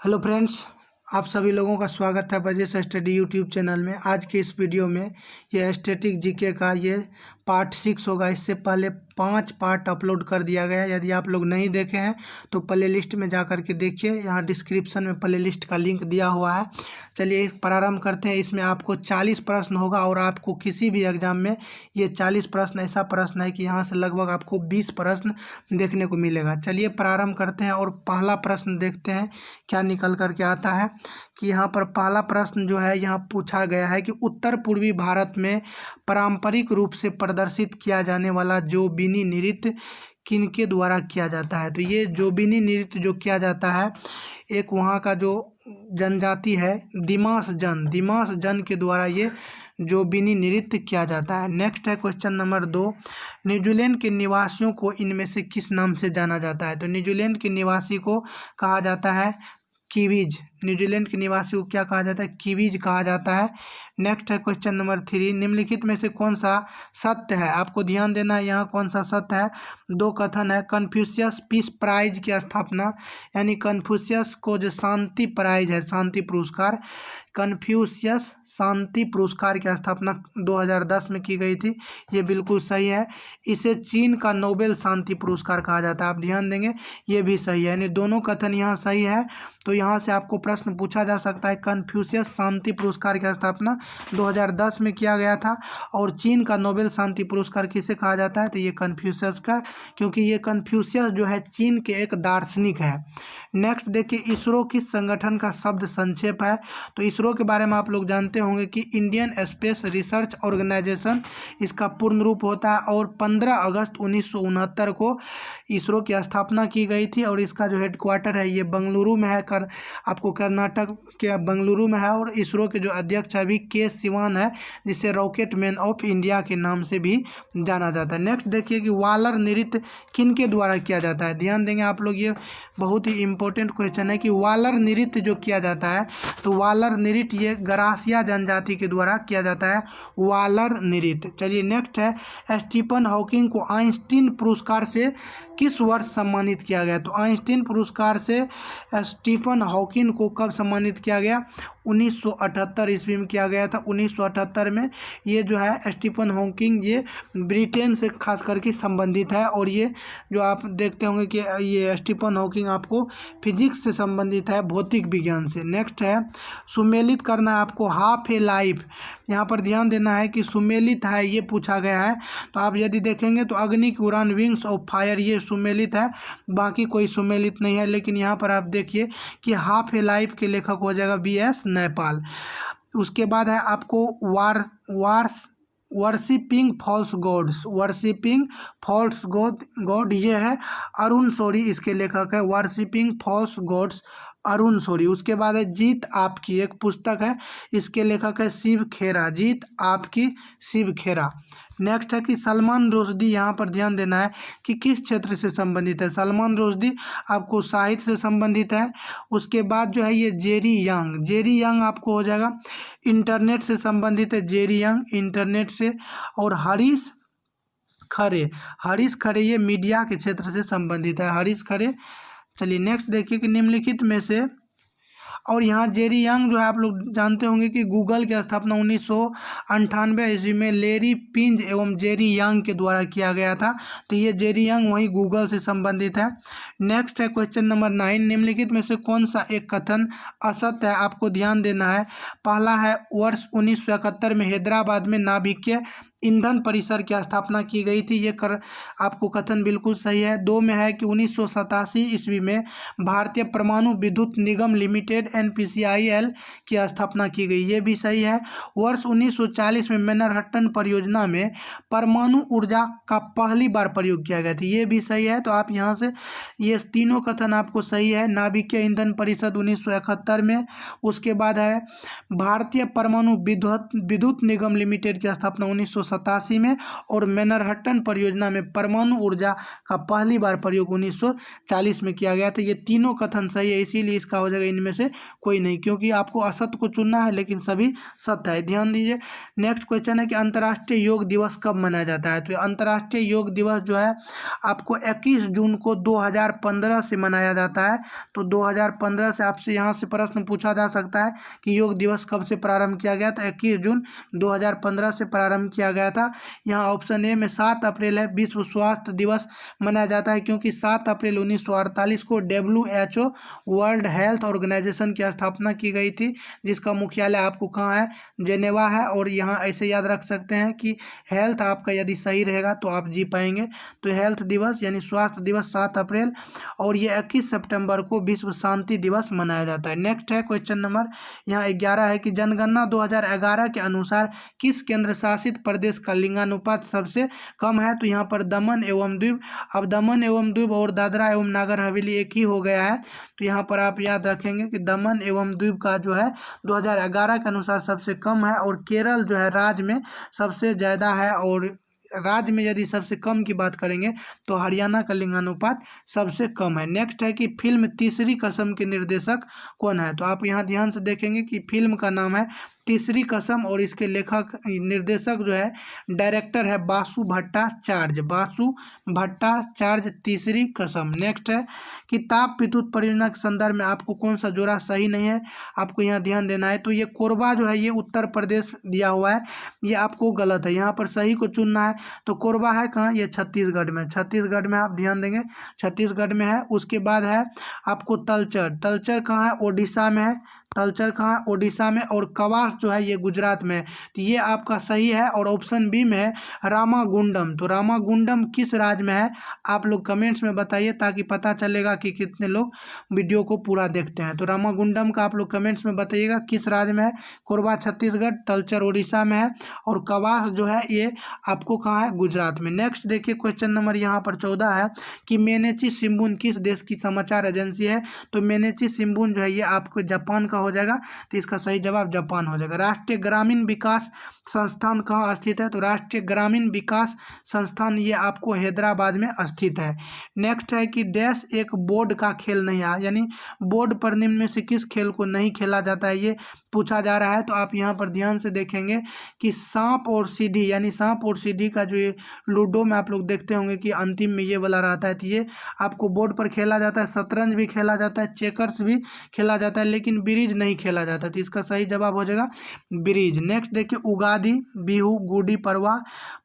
Hello friends, आप सभी लोगों का स्वागत है बजेश स्टडी यूट्यूब चैनल में। आज के इस वीडियो में ये स्टैटिक जीके का ये पार्ट 6 होगा। इससे पहले 5 पार्ट अपलोड कर दिया गया है। यदि आप लोग नहीं देखे हैं तो प्ले लिस्ट में जा कर के देखिए, यहाँ डिस्क्रिप्शन में प्ले लिस्ट का लिंक दिया हुआ है। चलिए प्रारंभ करते हैं। इसमें आपको 40 प्रश्न होगा और आपको किसी भी एग्जाम में ये 40 प्रश्न ऐसा प्रश्न है कि यहाँ से लगभग आपको 20 प्रश्न देखने को मिलेगा। चलिए प्रारंभ करते हैं और पहला प्रश्न देखते हैं क्या निकल कर के आता है। कि यहाँ पर पहला प्रश्न जो है यहाँ पूछा गया है कि उत्तर पूर्वी भारत में पारंपरिक रूप से प्रदर्शित किया जाने वाला जोबिनी नृत्य किनके द्वारा किया जाता है। तो ये जोबिनी नृत्य जो किया जाता है, एक वहाँ का जो जनजाति है दिमास जन के द्वारा ये जोबिनी नृत्य किया जाता है। नेक्स्ट है क्वेश्चन नंबर 2, न्यूजीलैंड के निवासियों को इनमें से किस नाम से जाना जाता है। तो न्यूजीलैंड के निवासी को कहा जाता है कीवीज। न्यूजीलैंड के निवासी को क्या कहा जाता है? कीवीज कहा जाता है। नेक्स्ट है क्वेश्चन नंबर 3, निम्नलिखित में से कौन सा सत्य है। आपको ध्यान देना है यहाँ कौन सा सत्य है। दो कथन है। कन्फ्यूशियस पीस प्राइज की स्थापना, यानी कन्फ्यूशियस को जो शांति प्राइज है, शांति पुरस्कार, कन्फ्यूशियस शांति पुरस्कार की स्थापना 2010 में की गई थी। ये बिल्कुल सही है। इसे चीन का नोबेल शांति पुरस्कार कहा जाता है। आप ध्यान देंगे ये भी सही है, यानी दोनों कथन यहाँ सही है। तो यहाँ से आपको प्रश्न पूछा जा सकता है, कन्फ्यूशियस शांति पुरस्कार की स्थापना 2010 में किया गया था और चीन का नोबेल शांति पुरस्कार किसे कहा जाता है। तो ये कन्फ्यूशियस का, क्योंकि ये कन्फ्यूशियस जो है चीन के एक दार्शनिक है। नेक्स्ट देखिए, इसरो किस संगठन का शब्द संक्षेप है। तो इसरो के बारे में आप लोग जानते होंगे कि इंडियन स्पेस रिसर्च ऑर्गेनाइजेशन इसका पूर्ण रूप होता है और 15 अगस्त 1969 को इसरो की स्थापना की गई थी और इसका जो हेडक्वार्टर है ये बेंगलुरु में है। आपको कर्नाटक के बेंगलुरु में है और इसरो के जो अध्यक्ष अभी के सिवान है, जिसे रॉकेट मैन ऑफ इंडिया के नाम से भी जाना जाता है। नेक्स्ट देखिए कि वालर नृत्य किनके द्वारा किया जाता है। ध्यान देंगे आप लोग, ये बहुत ही इंपॉर्टेंट क्वेश्चन है कि वालर नृत्य जो किया जाता है, तो वालर नृत्य ये गरासिया जनजाति के द्वारा किया जाता है, वालर नृत्य। चलिए नेक्स्ट है, स्टीफन हॉकिंग को आइंस्टीन पुरस्कार से किस वर्ष सम्मानित किया गया। तो आइंस्टीन पुरस्कार से स्टीफन हॉकिंग को कब सम्मानित किया गया? 1978 ईस्वी में किया गया था। 1978 में ये जो है स्टीफन हॉकिंग ये ब्रिटेन से खास करके संबंधित है और ये जो आप देखते होंगे कि ये स्टीफन हॉकिंग आपको फिजिक्स से संबंधित है, भौतिक विज्ञान से। नेक्स्ट है, सुमेलित करना है आपको हाफ ए लाइफ। यहाँ पर ध्यान देना है कि सुमेलित है ये पूछा गया है। तो आप यदि देखेंगे तो अग्नि की उड़ान विंग्स ऑफ फायर ये सुमेलित है, बाकी कोई सुमेलित नहीं है। लेकिन यहाँ पर आप देखिए कि हाफ ए लाइफ के लेखक हो जाएगा BS नैपाल। उसके बाद है आपको वर्शिपिंग फॉल्स गॉड ये है अरुण शौरी, इसके लेखक है। Worshipping false gods Arun Shourie. उसके बाद है जीत आपकी, एक पुस्तक है, इसके लेखक है शिव खेरा, जीत आपकी शिव खेरा। नेक्स्ट है कि सलमान रुश्दी, यहाँ पर ध्यान देना है कि किस क्षेत्र से संबंधित है। सलमान रुश्दी आपको साहित्य से संबंधित है। उसके बाद जो है ये जेरी यंग आपको हो जाएगा इंटरनेट से संबंधित है, जेरी यंग इंटरनेट से। और हरीश खरे ये मीडिया के क्षेत्र से संबंधित है, हरीश खरे। चलिए नेक्स्ट देखिए कि निम्नलिखित में से, और यहाँ जेरी यंग जो है आप लोग जानते होंगे कि गूगल की स्थापना 1998 ईस्वी में लेरी पिंज एवं जेरी यंग के द्वारा किया गया था। तो ये जेरी यंग वही गूगल से संबंधित है। नेक्स्ट है क्वेश्चन नंबर 9, निम्नलिखित में से कौन सा एक कथन असत्य है। आपको ध्यान देना है। पहला है, वर्ष 1971 में हैदराबाद में नाभिकीय ईंधन परिसर की स्थापना की गई थी, ये आपको कथन बिल्कुल सही है। 2 में है कि 1987 ईस्वी में भारतीय परमाणु विद्युत निगम लिमिटेड NPCIL की स्थापना की गई, ये भी सही है। वर्ष 1940 में मैनहट्टन परियोजना में परमाणु ऊर्जा का पहली बार प्रयोग किया गया था, ये भी सही है। तो आप यहाँ से ये तीनों कथन आपको सही है। नाभिकीय ईंधन परिषद 1971 में। उसके बाद है भारतीय परमाणु विद्युत निगम लिमिटेड की स्थापना 1987 1987 में, और मैनहट्टन परियोजना में परमाणु ऊर्जा का पहली बार प्रयोग 1940 में किया गया था। ये तीनों कथन सही है, इसीलिए इसका हो जाएगा इनमें से कोई नहीं, क्योंकि आपको असत्य को चुनना है लेकिन सभी सत्य है। ध्यान दीजिए। नेक्स्ट क्वेश्चन है कि अंतर्राष्ट्रीय योग दिवस कब मनाया जाता है। तो अंतर्राष्ट्रीय योग दिवस जो है आपको 21 जून को 2015 से मनाया जाता है। तो 2015 से आपसे यहाँ से प्रश्न पूछा जा सकता है कि योग दिवस कब से प्रारंभ किया गया। तो 21 जून 2015 से प्रारंभ किया गया था। यहाँ ऑप्शन ए में 7 अप्रैल है, विश्व स्वास्थ्य दिवस मनाया जाता है, क्योंकि 7 अप्रैल 1948 को WHO वर्ल्ड हेल्थ ऑर्गेनाइजेशन की स्थापना की गई थी, जिसका मुख्यालय आपको कहाँ है, जेनेवा है। और यहाँ ऐसे याद रख सकते हैं कि हेल्थ आपका यदि सही रहेगा तो आप जी पाएंगे। तो हेल्थ दिवस यानी स्वास्थ्य दिवस 7 अप्रैल, और ये 21 सितंबर को विश्व शांति दिवस मनाया जाता है। नेक्स्ट है क्वेश्चन नंबर यहाँ 11 है कि जनगणना 2011 के अनुसार किस केंद्र शासित प्रदेश का लिंगानुपात सबसे कम है। तो यहाँ पर दमन एवं द्वीप। अब दमन एवं द्वीप और दादरा एवं नागर हवेली एक ही हो गया है, तो यहाँ पर आप याद रखेंगे कि दमन एवं द्वीप का जो है 2011 के अनुसार सबसे कम है, और केरल जो है राज्य में सबसे ज़्यादा है। और राज्य में यदि सबसे कम की बात करेंगे तो हरियाणा का लिंगानुपात सबसे कम है। नेक्स्ट है कि फिल्म तीसरी कसम के निर्देशक कौन है। तो आप यहाँ ध्यान से देखेंगे कि फिल्म का नाम है तीसरी कसम, और इसके लेखक निर्देशक जो है डायरेक्टर है बासु भट्टाचार्य, बासु भट्टाचार्य, तीसरी कसम। नेक्स्ट है कि ताप विद्युत परियोजना के संदर्भ में आपको कौन सा जोड़ा सही नहीं है, आपको यहाँ ध्यान देना है। तो ये कोरबा जो है ये उत्तर प्रदेश दिया हुआ है, ये आपको गलत है, यहाँ पर सही को चुनना है। तो कोरबा है कहाँ, ये छत्तीसगढ़ में, छत्तीसगढ़ में आप ध्यान देंगे, छत्तीसगढ़ में है। उसके बाद है आपको तलचर, तलचर कहाँ है, ओडिशा में है, तलचर कहाँ है, ओडिशा में। और कवास जो है ये गुजरात में है, तो ये आपका सही है। और ऑप्शन बी में है रामागुंडम। तो रामागुंडम किस राज्य में है, आप लोग कमेंट्स में बताइए, ताकि पता चलेगा कि कितने लोग वीडियो को पूरा देखते हैं। तो रामागुंडम का आप लोग कमेंट्स में बताइएगा किस राज्य में है। कोरबा छत्तीसगढ़, तलचर ओडिशा में है, और कवास जो है ये आपको कहाँ है, गुजरात में। नेक्स्ट देखिए क्वेश्चन नंबर यहाँ पर 14 है कि मेनेची शिम्बुन किस देश की समाचार एजेंसी है। तो मेनेची शिम्बुन जो है ये आपको जापान का हो जाएगा, तो इसका सही जवाब जापान हो जाएगा। राष्ट्रीय ग्रामीण विकास संस्थान कहाँ स्थित है। तो राष्ट्रीय ग्रामीण विकास संस्थान ये आपको हैदराबाद में स्थित है। नेक्स्ट है कि डैश एक बोर्ड का खेल नहीं है, यानी बोर्ड पर निम्न में से किस खेल को नहीं खेला जाता है, ये पूछा जा रहा है। तो आप यहाँ पर ध्यान से देखेंगे कि सांप और सीढ़ी, यानी सांप और सीढ़ी का जो ये लूडो में आप लोग देखते होंगे कि अंतिम में ये वाला रहता है, तो ये आपको बोर्ड पर खेला जाता है। शतरंज भी खेला जाता है, चेकर्स भी खेला जाता है, लेकिन ब्रिज नहीं खेला जाता। तो इसका सही जवाब हो जाएगा ब्रिज। नेक्स्ट देखिए उगादी, बिहू, गुड़ी पड़वा,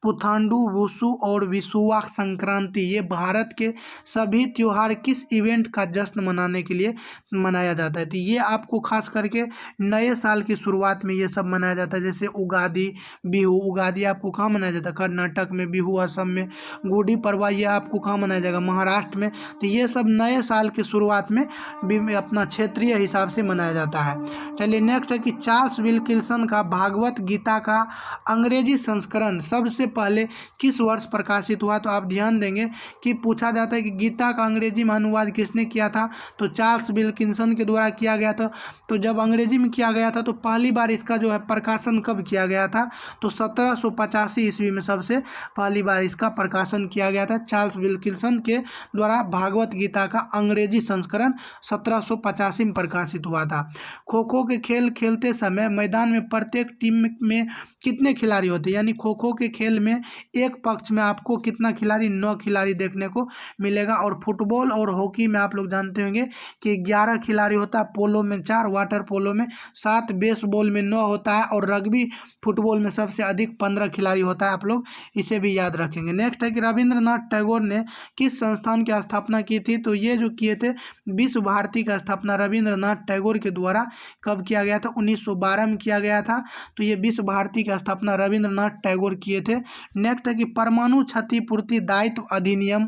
पुथांडू, वुसु और विशुवा संक्रांति, ये भारत के सभी त्योहार किस इवेंट का जश्न मनाने के लिए मनाया जाता है। तो ये आपको खास करके नए साल की शुरुआत में ये सब मनाया जाता है, जैसे उगादी, बिहू। उगादी आपको कहाँ मनाया जाता है, कर्नाटक में, बिहू असम में, गुड़ी पड़वा ये आपको कहाँ मनाया जाएगा, महाराष्ट्र में। तो ये सब नए साल की शुरुआत में भी अपना क्षेत्रीय हिसाब से मनाया जाता है। चलिए नेक्स्ट है कि चार्ल्स विल्किंसन का भागवत गीता का अंग्रेजी संस्करण सबसे पहले किस वर्ष प्रकाशित हुआ। तो आप ध्यान देंगे कि पूछा जाता है कि गीता का अंग्रेजी में अनुवाद किसने किया था। तो चार्ल्स विल्किंसन के द्वारा किया गया था। तो जब अंग्रेजी में किया गया था तो पहली बार इसका जो है प्रकाशन कब किया गया था। तो 1785 ईस्वी में सबसे पहली बार इसका प्रकाशन किया गया था, चार्ल्स विल्किंसन के द्वारा भागवत गीता का अंग्रेजी संस्करण 1785 में प्रकाशित हुआ था। खो खो के खेल खेलते समय मैदान में प्रत्येक टीम में कितने खिलाड़ी होते हैं, यानी खो खो के खेल में एक पक्ष में आपको कितना खिलाड़ी, 9 खिलाड़ी देखने को मिलेगा। और फुटबॉल और हॉकी में आप लोग जानते होंगे कि 11 खिलाड़ी होता है, पोलो में 4, वाटर पोलो में 7, बेसबॉल में 9 होता है, और रग्बी फुटबॉल में सबसे अधिक 15 खिलाड़ी होता है। आप लोग इसे भी याद रखेंगे। नेक्स्ट है कि रविंद्रनाथ टैगोर ने किस संस्थान की स्थापना की थी। तो ये जो किए थे विश्व भारती का स्थापना रविंद्रनाथ टैगोर के द्वारा कब किया गया था, 1912 में किया गया था। तो ये विश्व भारती की स्थापना रविंद्रनाथ टैगोर किए थे। नेक्स्ट है कि परमाणु क्षतिपूर्ति दायित्व अधिनियम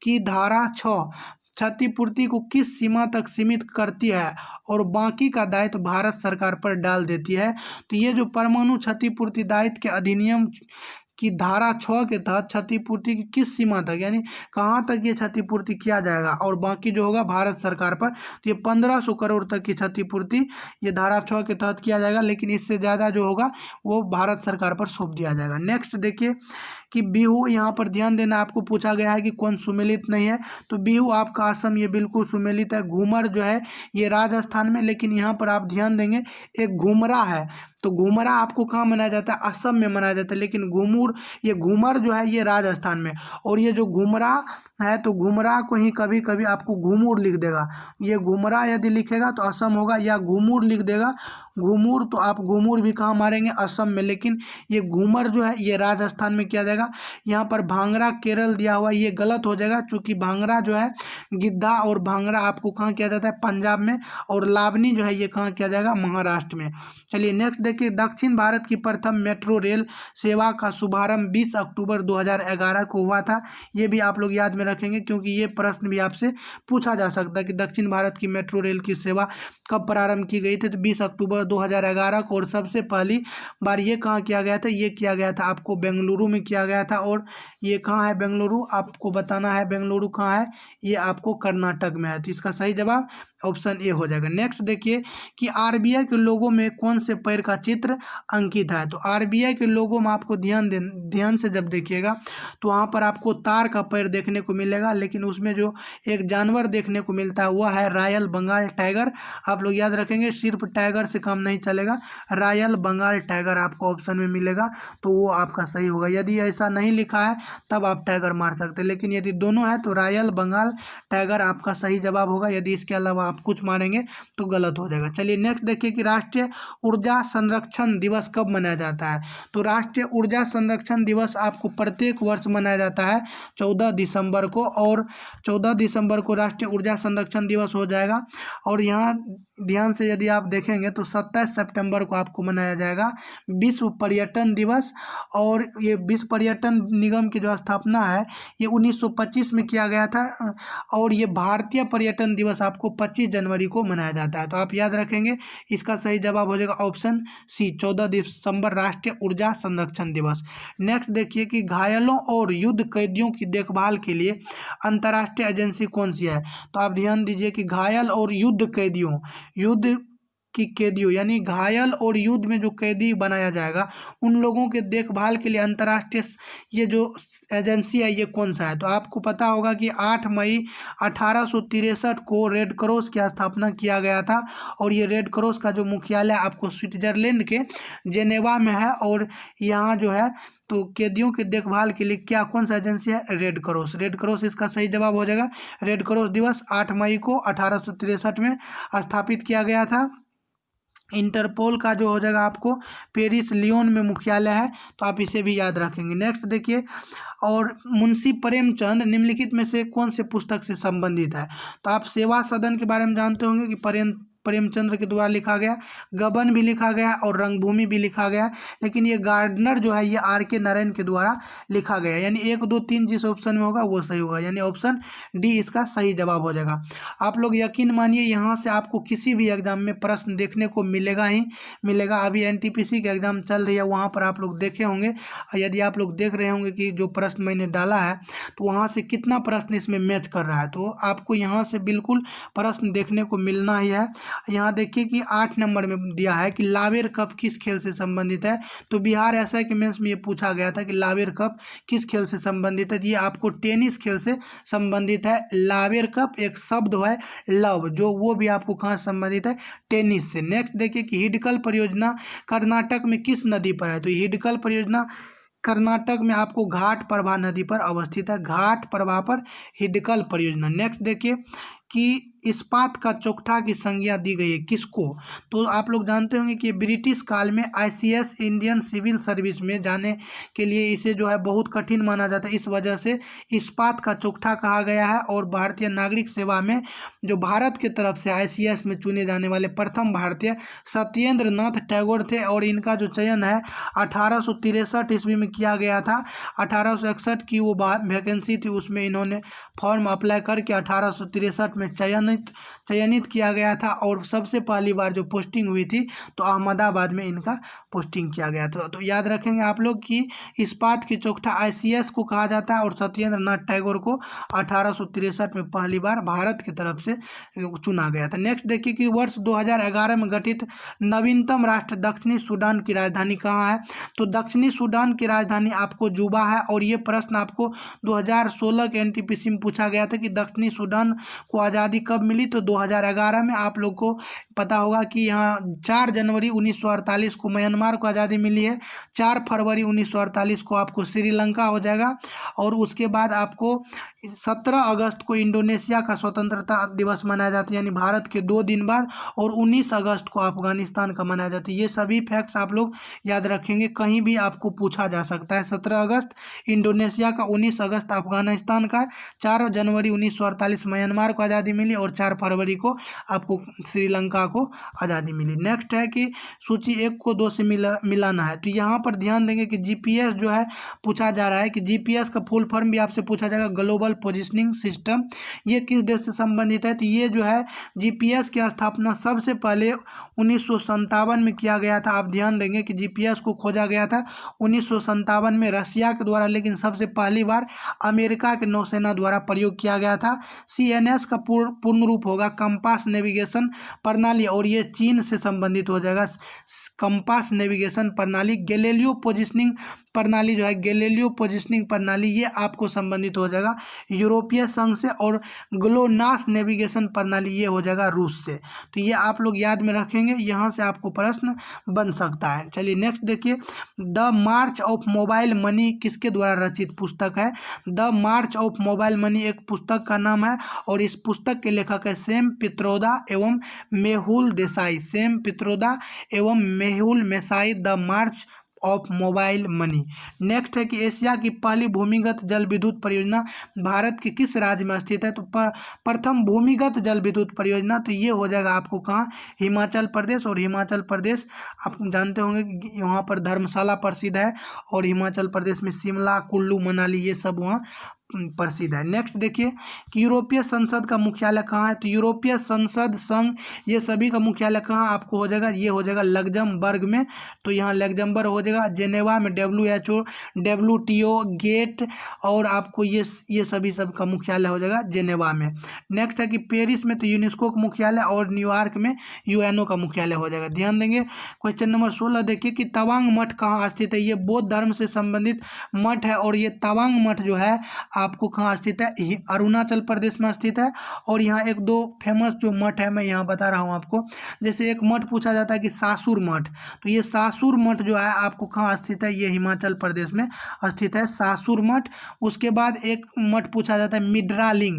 की धारा 6 क्षतिपूर्ति को किस सीमा तक सीमित करती है और बाकी का दायित्व भारत सरकार पर डाल देती है। तो ये जो परमाणु क्षतिपूर्ति दायित्व के अधिनियम कि धारा 6 के तहत क्षतिपूर्ति की किस सीमा तक, यानी कहाँ तक ये क्षतिपूर्ति किया जाएगा, और बाकी जो होगा भारत सरकार पर। तो ये 1500 करोड़ तक की क्षतिपूर्ति ये धारा 6 के तहत किया जाएगा, लेकिन इससे ज़्यादा जो होगा वो भारत सरकार पर सौंप दिया जाएगा। नेक्स्ट देखिए कि बिहू, यहाँ पर ध्यान देना, आपको पूछा गया है कि कौन सुमेलित नहीं है, तो बिहू आपका असम ये बिल्कुल सुमेलित है। घूमर जो है ये राजस्थान में, लेकिन यहाँ पर आप ध्यान देंगे एक घूमरा है, तो घूमरा आपको कहाँ मनाया जाता है, असम में मनाया जाता है, लेकिन घूमर ये घूमर जो है ये राजस्थान में। और ये जो घूमरा है तो घूमरा को ही कभी कभी आपको घूमूर लिख देगा, ये घूमरा यदि लिखेगा तो असम होगा, या घूमूर लिख देगा घूमूर, तो आप घूमूर भी कहाँ मारेंगे, असम में, लेकिन ये घूमर जो है ये राजस्थान में किया जाएगा। यहाँ पर भांगड़ा केरल दिया हुआ, ये गलत हो जाएगा, चूँकि भांगड़ा जो है गिद्धा और भांगड़ा आपको कहाँ किया जाता है, पंजाब में, और लावनी जो है ये कहाँ किया जाएगा, महाराष्ट्र में। चलिए नेक्स्ट देखिए, दक्षिण भारत की प्रथम मेट्रो रेल सेवा का शुभारंभ 20 अक्टूबर 2011 को हुआ था। ये भी आप लोग याद में रखेंगे, क्योंकि ये प्रश्न भी आपसे पूछा जा सकता है कि दक्षिण भारत की मेट्रो रेल की सेवा कब प्रारंभ की गई थी, तो 20 अक्टूबर 2011 को। और सबसे पहली बार ये कहाँ किया गया था, ये किया गया था आपको बेंगलुरु में किया गया था। और ये कहाँ है बेंगलुरु, आपको बताना है बेंगलुरु कहाँ है, ये आपको कर्नाटक में है। तो इसका सही जवाब ऑप्शन ए हो जाएगा। नेक्स्ट देखिए कि आरबीआई के लोगों में कौन से पेड़ का चित्र अंकित है, तो आरबीआई के लोगों में आपको ध्यान से जब देखिएगा तो वहाँ पर आपको तार का पेड़ देखने को मिलेगा, लेकिन उसमें जो एक जानवर देखने को मिलता है वह है रॉयल बंगाल टाइगर। आप लोग याद रखेंगे, सिर्फ टाइगर से काम नहीं चलेगा, रॉयल बंगाल टाइगर आपको ऑप्शन में मिलेगा, तो वो आपका सही होगा। यदि ऐसा नहीं लिखा है तब आप टाइगर मार सकते हैं, लेकिन यदि दोनों है तो रॉयल बंगाल टाइगर आपका सही जवाब होगा। यदि इसके अलावा आप कुछ मारेंगे तो गलत हो जाएगा। चलिए नेक्स्ट देखिए कि राष्ट्रीय ऊर्जा संरक्षण दिवस कब मनाया जाता है, तो राष्ट्रीय ऊर्जा संरक्षण दिवस आपको प्रत्येक वर्ष मनाया जाता है 14 दिसंबर को, और 14 दिसंबर को राष्ट्रीय ऊर्जा संरक्षण दिवस हो जाएगा। और यहाँ ध्यान से यदि आप देखेंगे तो 27 सितंबर को आपको मनाया जाएगा विश्व पर्यटन दिवस। और ये विश्व पर्यटन निगम की जो स्थापना है ये 1925 में किया गया था, और ये भारतीय पर्यटन दिवस आपको 25 जनवरी को मनाया जाता है। तो आप याद रखेंगे, इसका सही जवाब हो जाएगा ऑप्शन सी, 14 दिसंबर राष्ट्रीय ऊर्जा संरक्षण दिवस। नेक्स्ट देखिए कि घायलों और युद्ध कैदियों की देखभाल के लिए अंतर्राष्ट्रीय एजेंसी कौन सी है, तो आप ध्यान दीजिए कि घायल और युद्ध कैदियों, युद्ध की कैदियों यानी घायल और युद्ध में जो कैदी बनाया जाएगा उन लोगों के देखभाल के लिए अंतर्राष्ट्रीय ये जो एजेंसी है ये कौन सा है, तो आपको पता होगा कि 8 मई 1863 को रेड क्रॉस की स्थापना किया गया था। और ये रेड क्रॉस का जो मुख्यालय आपको स्विट्जरलैंड के जेनेवा में है। और यहाँ जो है तो कैदियों की देखभाल के लिए क्या कौन सा एजेंसी है, रेड क्रॉस। रेड क्रॉस इसका सही जवाब हो जाएगा। रेड क्रॉस दिवस 8 मई को 1863 में स्थापित किया गया था। इंटरपोल का जो हो जाएगा आपको पेरिस लियोन में मुख्यालय है, तो आप इसे भी याद रखेंगे। नेक्स्ट देखिए, और मुंशी प्रेमचंद निम्नलिखित में से कौन से पुस्तक से संबंधित है, तो आप सेवा सदन के बारे में जानते होंगे कि प्रेमचंद्र के द्वारा लिखा गया, गबन भी लिखा गया और रंगभूमि भी लिखा गया, लेकिन ये गार्डनर जो है ये R.K. नारायण के द्वारा लिखा गया, यानी 1, 2, 3 जिस ऑप्शन में होगा वो सही होगा, यानी ऑप्शन डी इसका सही जवाब हो जाएगा। आप लोग यकीन मानिए यहाँ से आपको किसी भी एग्जाम में प्रश्न देखने को मिलेगा ही मिलेगा। अभी NTPC के एग्जाम चल रही है, वहाँ पर आप लोग देखे होंगे, यदि आप लोग देख रहे होंगे कि जो प्रश्न मैंने डाला है तो वहाँ से कितना प्रश्न इसमें मैच कर रहा है, तो आपको यहाँ से बिल्कुल प्रश्न देखने को मिलना ही है। यहाँ देखिए कि 8 नंबर में दिया है कि लावेर कप किस खेल से संबंधित है, तो बिहार एसआई के मेंस में ये पूछा गया था कि लावेर कप किस खेल से संबंधित है, ये आपको टेनिस खेल से संबंधित है। लावेर कप एक शब्द है लव, जो वो भी आपको कहाँ संबंधित है, टेनिस से। नेक्स्ट देखिए कि हिडकल परियोजना कर्नाटक में किस नदी पर है, तो हिडकल परियोजना कर्नाटक में आपको घाट प्रभा नदी पर अवस्थित है, घाट प्रभा पर हिडकल परियोजना। नेक्स्ट देखिए कि इस्पात का चौखटा की संज्ञा दी गई है किसको, तो आप लोग जानते होंगे कि ब्रिटिश काल में ICS इंडियन सिविल सर्विस में जाने के लिए इसे जो है बहुत कठिन माना जाता है, इस वजह से इस्पात का चौखटा कहा गया है। और भारतीय नागरिक सेवा में जो भारत की तरफ से ICS में चुने जाने वाले प्रथम भारतीय सत्येंद्र नाथ टैगोर थे, और इनका जो चयन है 1863 ईस्वी में किया गया था। 1861 की वो वैकेंसी थी, उसमें इन्होंने फॉर्म अप्लाई करके 1863 में चयनित किया गया था और सबसे पहली बार जो पोस्टिंग हुई थी तो अहमदाबाद में इनका पोस्टिंग किया गया था। तो याद रखेंगे आप लोग कि इस्पात की चौखटा ICS को कहा जाता है और सत्येंद्र नाथ टैगोर को 1863 में पहली बार भारत की तरफ से चुना गया था। नेक्स्ट देखिए कि वर्ष 2011 में गठित नवीनतम राष्ट्र दक्षिणी सूडान की राजधानी कहाँ है। तो दक्षिणी सूडान की राजधानी आपको जुबा है और ये प्रश्न आपको 2016 के NTPC में पूछा गया था कि दक्षिणी सूडान को आज़ादी कब मिली। तो 2011 में आप लोग को पता होगा कि यहाँ 4 जनवरी 1948 को म्यांमार को आज़ादी मिली है, 4 फरवरी 1948 को आपको श्रीलंका हो जाएगा और उसके बाद आपको 17 अगस्त को इंडोनेशिया का स्वतंत्रता दिवस मनाया जाता है यानी भारत के 2 दिन बाद, और 19 अगस्त को अफगानिस्तान का मनाया जाता है। ये सभी फैक्ट्स आप लोग याद रखेंगे, कहीं भी आपको पूछा जा सकता है। 17 अगस्त इंडोनेशिया का, 19 अगस्त अफगानिस्तान का, 4 जनवरी 1948 म्यांमार को आज़ादी मिली और 4 फरवरी को आपको श्रीलंका को आज़ादी मिली। नेक्स्ट है कि सूची 1 को 2 से मिलाना है। तो यहाँ पर ध्यान देंगे कि GPS जो है पूछा जा रहा है कि GPS का फुल फॉर्म भी आपसे पूछा जाएगा, ग्लोबल पोजिशनिंग सिस्टम। ये किस देश से संबंधित है। तो ये जो है GPS की स्थापना सबसे पहले 1957 में किया गया था। आप ध्यान देंगे कि GPS को खोजा गया था 1957 में रसिया के द्वारा, लेकिन सबसे पहली बार अमेरिका के नौसेना द्वारा प्रयोग किया गया था। CNS का पूर्ण रूप होगा कंपास नेविगेशन प्रणाली और ये चीन से संबंधित हो जाएगा। कंपास नेविगेशन प्रणाली, गैलीलियो पोजिशनिंग प्रणाली जो है, गैलीलियो पोजिशनिंग प्रणाली ये आपको संबंधित हो जाएगा यूरोपीय संघ से, और ग्लोनास नेविगेशन प्रणाली ये हो जाएगा रूस से। तो ये आप लोग याद में रखेंगे, यहाँ से आपको प्रश्न बन सकता है। चलिए नेक्स्ट देखिए, the March of mobile money किसके द्वारा रचित पुस्तक है। The March of mobile money एक पुस्तक का नाम है और इस पुस्तक के लेखक है सैम पित्रोदा एवं मेहुल देसाई। सैम पित्रोदा एवं Mehul Desai, the March of mobile money. Next है कि एशिया की पहली भूमिगत जल विद्युत परियोजना भारत के किस राज्य में स्थित है। तो प्रथम भूमिगत जल विद्युत परियोजना तो ये हो जाएगा आपको कहाँ, हिमाचल प्रदेश। और हिमाचल प्रदेश आप जानते होंगे कि वहाँ पर धर्मशाला प्रसिद्ध है और हिमाचल प्रदेश में शिमला, कुल्लू, मनाली ये सब वहाँ प्रसिद्ध है। नेक्स्ट देखिए कि यूरोपीय संसद का मुख्यालय कहाँ है। तो यूरोपीय संसद संघ ये सभी का मुख्यालय कहाँ आपको हो जाएगा, ये हो जाएगा लग्जमबर्ग में। तो यहाँ लग्जमबर्ग हो जाएगा। जेनेवा में WHO, WTO, गेट और आपको ये सभी सब का मुख्यालय हो जाएगा जेनेवा में। नेक्स्ट है कि पेरिस में तो यूनेस्को का मुख्यालय और न्यूयॉर्क में UNO का मुख्यालय हो जाएगा। ध्यान देंगे। क्वेश्चन नंबर 16 देखिए कि तवांग मठ कहाँ स्थित है। ये बौद्ध धर्म से संबंधित मठ है और ये तवांग मठ जो है आपको कहाँ स्थित है, अरुणाचल प्रदेश में स्थित है। और यहाँ एक दो फेमस जो मठ है मैं यहाँ बता रहा हूँ आपको। जैसे एक मठ पूछा जाता है कि सासुर मठ, तो ये सासुर मठ जो है आपको कहाँ स्थित है, ये हिमाचल प्रदेश में स्थित है सासुर मठ। उसके बाद एक मठ पूछा जाता है मिंडरालिंग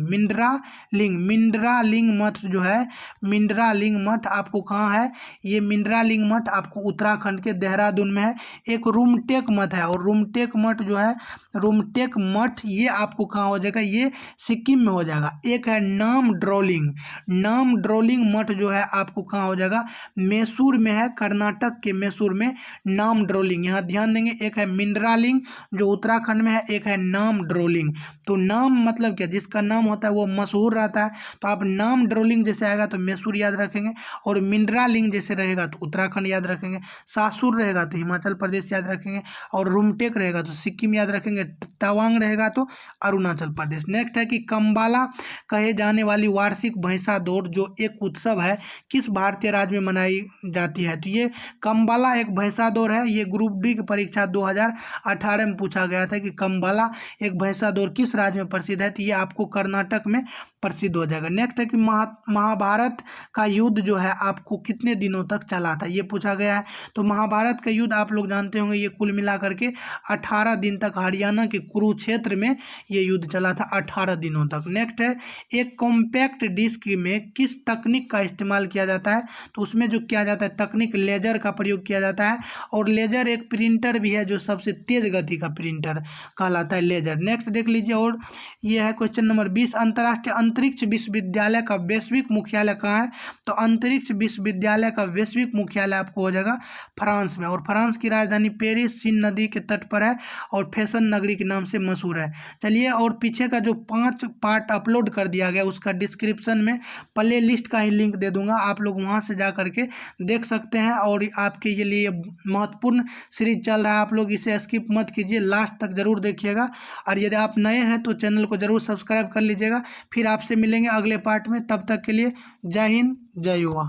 मठ जो है, मिंडरालिंग मठ आपको कहाँ है, ये मिंडरालिंग मठ आपको उत्तराखंड के देहरादून में है। एक रूमटेक मठ है और रूमटेक मठ जो है, रूमटेक मठ ये आपको कहाँ हो जाएगा, ये सिक्किम में हो जाएगा। एक है नाम ड्रोलिंग मठ जो है आपको कहाँ हो जाएगा, मैसूर में है, कर्नाटक के मैसूर में नाम ड्रोलिंग। यहाँ ध्यान देंगे, एक है मिंडरालिंग जो उत्तराखंड में है, एक है नाम ड्रोलिंग। तो नाम मतलब क्या, जिसका नाम होता है वो मशहूर रहता है। तो आप नाम ड्रोलिंग जैसे आएगा तो मैसूर याद रखेंगे, और मिंडरालिंग जैसे रहेगा तो उत्तराखंड याद रखेंगे, सासुर रहेगा तो हिमाचल प्रदेश याद रखेंगे, और रूमटेक रहेगा तो सिक्किम याद रखेंगे, तवांग रहेगा तो अरुणाचल प्रदेश। नेक्स्ट है कि कंबाला कहे जाने वाली वार्षिक भैंसा दौड़ जो एक उत्सव है किस भारतीय राज्य में मनाई जाती है। तो ये कंबाला एक भैंसा दौड़ है। ये ग्रुप डी की परीक्षा 2018 में पूछा गया था कि कंबाला एक भैंसा दौड़ किस राज्य में प्रसिद्ध है। तो ये आपको कर्नाटक में प्रसिद्ध हो जाएगा। नेक्स्ट है कि महाभारत का युद्ध जो है आपको कितने दिनों तक चला था, ये पूछा गया है। तो महाभारत का युद्ध आप लोग जानते होंगे, ये कुल मिलाकर के 18 दिन तक हरियाणा के कुरुक्षेत्र में ये युद्ध चला था 18 दिनों तक। नेक्स्ट है एक कॉम्पैक्ट डिस्क में किस तकनीक का इस्तेमाल किया जाता है। तो उसमें जो किया जाता है तकनीक लेजर का प्रयोग किया जाता है, और लेजर एक प्रिंटर भी है जो सबसे तेज गति का प्रिंटर कहलाता है लेजर। नेक्स्ट देख लीजिए, और ये है क्वेश्चन नंबर 20, अंतर्राष्ट्रीय अंतरिक्ष विश्वविद्यालय का वैश्विक मुख्यालय कहाँ है? तो अंतरिक्ष विश्वविद्यालय का वैश्विक मुख्यालय आपको हो जाएगा फ्रांस में, और फ्रांस की राजधानी पेरिस सीन नदी के तट पर है और फैशन नगरी के नाम से मशहूर है। चलिए, और पीछे का जो 5 पार्ट अपलोड कर दिया गया उसका डिस्क्रिप्शन में प्ले लिस्ट का ही लिंक दे दूंगा, आप लोग वहां से जा करके देख सकते हैं। और आपके लिए महत्वपूर्ण सीरीज चल रहा है, आप लोग इसे स्किप मत कीजिए, लास्ट तक जरूर देखिएगा। और यदि आप नए हैं तो चैनल को जरूर सब्सक्राइब कर लीजिएगा। फिर आपसे मिलेंगे अगले पार्ट में, तब तक के लिए जय हिंद जय युवा।